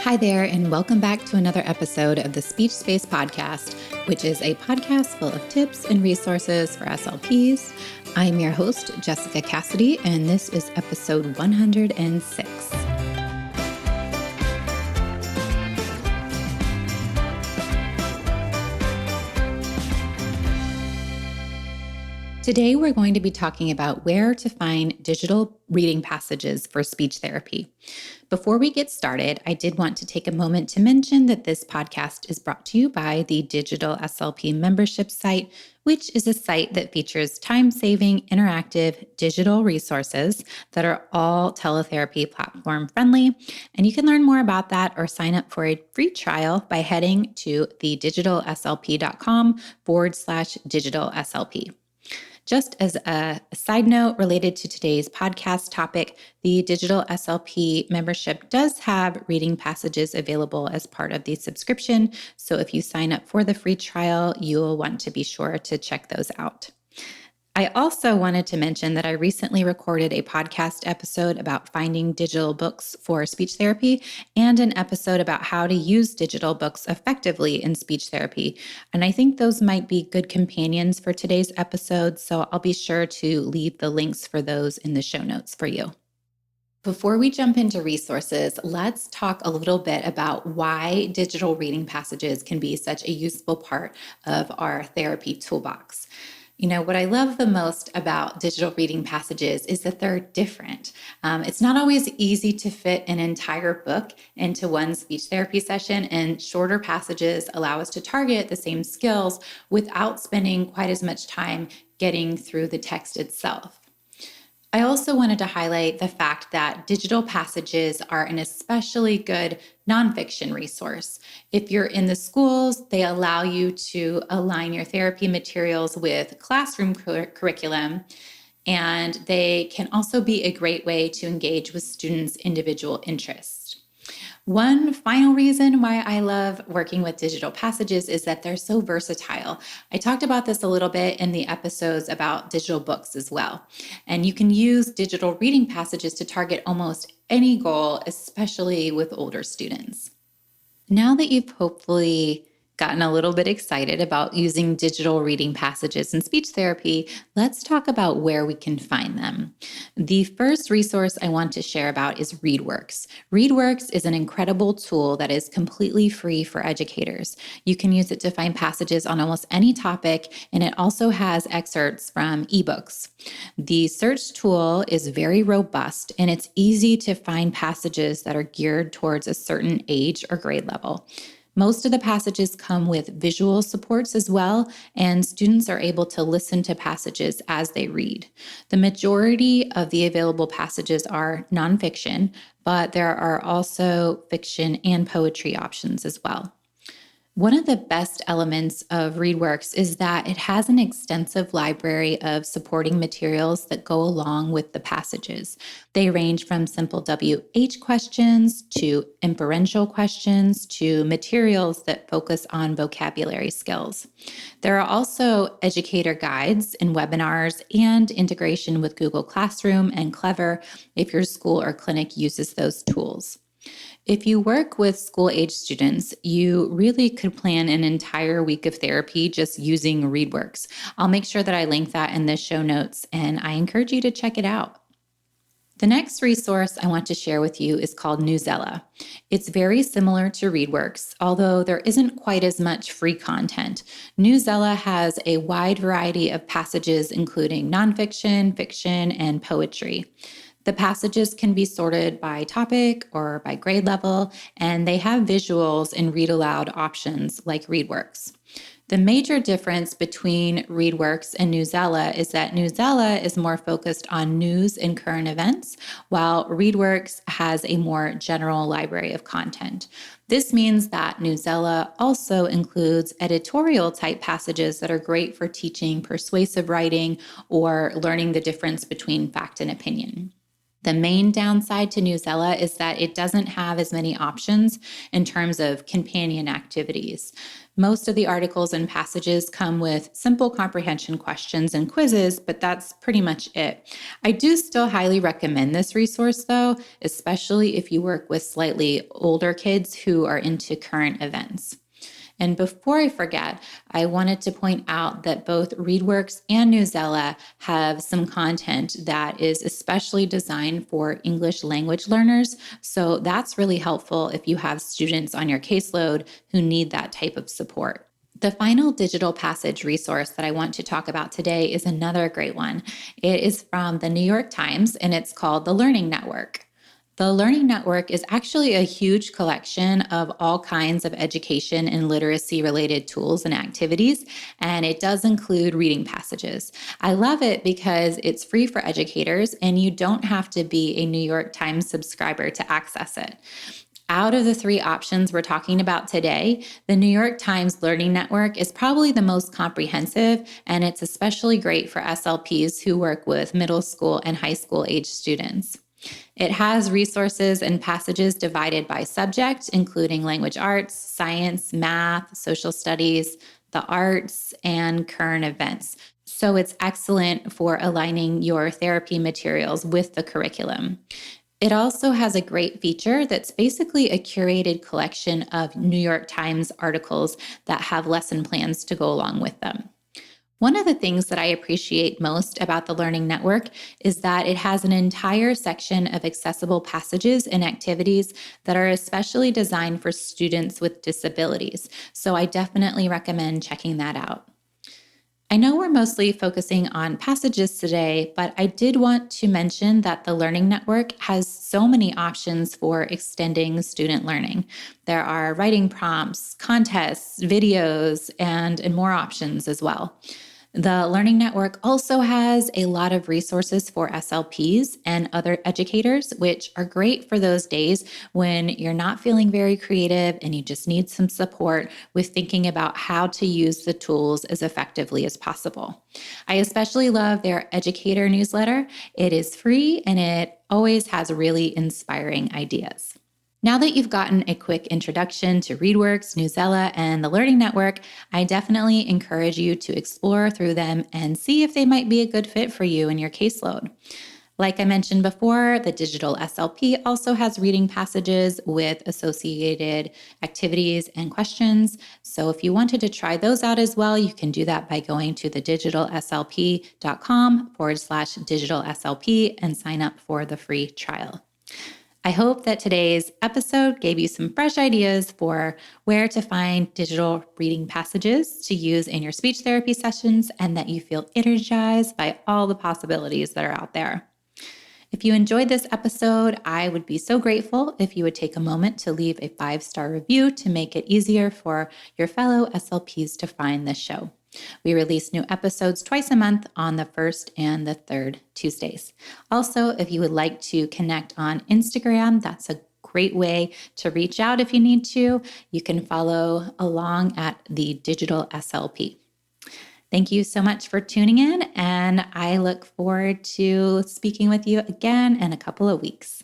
Hi there, and welcome back to another episode of the Speech Space Podcast, which is a podcast full of tips and resources for SLPs. I'm your host, Jessica Cassidy, and this is episode 106. Today, we're going to be talking about where to find digital reading passages for speech therapy. Before we get started, I did want to take a moment to mention that this podcast is brought to you by the Digital SLP membership site, which is a site that features time-saving, interactive digital resources that are all teletherapy platform friendly. And you can learn more about that or sign up for a free trial by heading to thedigitalslp.com/digitalslp. Just as a side note related to today's podcast topic, the Digital SLP membership does have reading passages available as part of the subscription. So if you sign up for the free trial, you'll want to be sure to check those out. I also wanted to mention that I recently recorded a podcast episode about finding digital books for speech therapy and an episode about how to use digital books effectively in speech therapy. And I think those might be good companions for today's episode, so I'll be sure to leave the links for those in the show notes for you. Before we jump into resources, let's talk a little bit about why digital reading passages can be such a useful part of our therapy toolbox. What I love the most about digital reading passages is that they're different. It's not always easy to fit an entire book into one speech therapy session, and shorter passages allow us to target the same skills without spending quite as much time getting through the text itself. I also wanted to highlight the fact that digital passages are an especially good nonfiction resource. If you're in the schools, they allow you to align your therapy materials with classroom curriculum, and they can also be a great way to engage with students' individual interests. One final reason why I love working with digital passages is that they're so versatile. I talked about this a little bit in the episodes about digital books as well. And you can use digital reading passages to target almost any goal, especially with older students. Now that you've hopefully gotten a little bit excited about using digital reading passages in speech therapy, let's talk about where we can find them. The first resource I want to share about is ReadWorks. ReadWorks is an incredible tool that is completely free for educators. You can use it to find passages on almost any topic, and it also has excerpts from ebooks. The search tool is very robust, and it's easy to find passages that are geared towards a certain age or grade level. Most of the passages come with visual supports as well, and students are able to listen to passages as they read. The majority of the available passages are nonfiction, but there are also fiction and poetry options as well. One of the best elements of ReadWorks is that it has an extensive library of supporting materials that go along with the passages. They range from simple WH questions to inferential questions to materials that focus on vocabulary skills. There are also educator guides and webinars and integration with Google Classroom and Clever if your school or clinic uses those tools. If you work with school-age students, you really could plan an entire week of therapy just using ReadWorks. I'll make sure that I link that in the show notes, and I encourage you to check it out. The next resource I want to share with you is called Newsela. It's very similar to ReadWorks, although there isn't quite as much free content. Newsela has a wide variety of passages, including nonfiction, fiction, and poetry. The passages can be sorted by topic or by grade level, and they have visuals and read aloud options like ReadWorks. The major difference between ReadWorks and Newsela is that Newsela is more focused on news and current events, while ReadWorks has a more general library of content. This means that Newsela also includes editorial type passages that are great for teaching persuasive writing or learning the difference between fact and opinion. The main downside to Newsela is that it doesn't have as many options in terms of companion activities. Most of the articles and passages come with simple comprehension questions and quizzes, but that's pretty much it. I do still highly recommend this resource, though, especially if you work with slightly older kids who are into current events. And before I forget, I wanted to point out that both ReadWorks and Newsela have some content that is especially designed for English language learners. So that's really helpful if you have students on your caseload who need that type of support. The final digital passage resource that I want to talk about today is another great one. It is from the New York Times, and it's called The Learning Network. The Learning Network is actually a huge collection of all kinds of education and literacy related tools and activities, and it does include reading passages. I love it because it's free for educators and you don't have to be a New York Times subscriber to access it. Out of the three options we're talking about today, the New York Times Learning Network is probably the most comprehensive, and it's especially great for SLPs who work with middle school and high school age students. It has resources and passages divided by subject, including language arts, science, math, social studies, the arts, and current events. So it's excellent for aligning your therapy materials with the curriculum. It also has a great feature that's basically a curated collection of New York Times articles that have lesson plans to go along with them. One of the things that I appreciate most about the Learning Network is that it has an entire section of accessible passages and activities that are especially designed for students with disabilities. So I definitely recommend checking that out. I know we're mostly focusing on passages today, but I did want to mention that the Learning Network has so many options for extending student learning. There are writing prompts, contests, videos, and more options as well. The Learning Network also has a lot of resources for SLPs and other educators, which are great for those days when you're not feeling very creative and you just need some support with thinking about how to use the tools as effectively as possible. I especially love their educator newsletter. It is free and it always has really inspiring ideas. Now that you've gotten a quick introduction to ReadWorks, Newsela, and the Learning Network, I definitely encourage you to explore through them and see if they might be a good fit for you and your caseload. Like I mentioned before, the digital SLP also has reading passages with associated activities and questions. So if you wanted to try those out as well, you can do that by going to thedigitalslp.com/digital SLP and sign up for the free trial. I hope that today's episode gave you some fresh ideas for where to find digital reading passages to use in your speech therapy sessions and that you feel energized by all the possibilities that are out there. If you enjoyed this episode, I would be so grateful if you would take a moment to leave a 5-star review to make it easier for your fellow SLPs to find this show. We release new episodes twice a month on the first and the third Tuesdays. Also, if you would like to connect on Instagram, that's a great way to reach out if you need to. You can follow along at the Digital SLP. Thank you so much for tuning in, and I look forward to speaking with you again in a couple of weeks.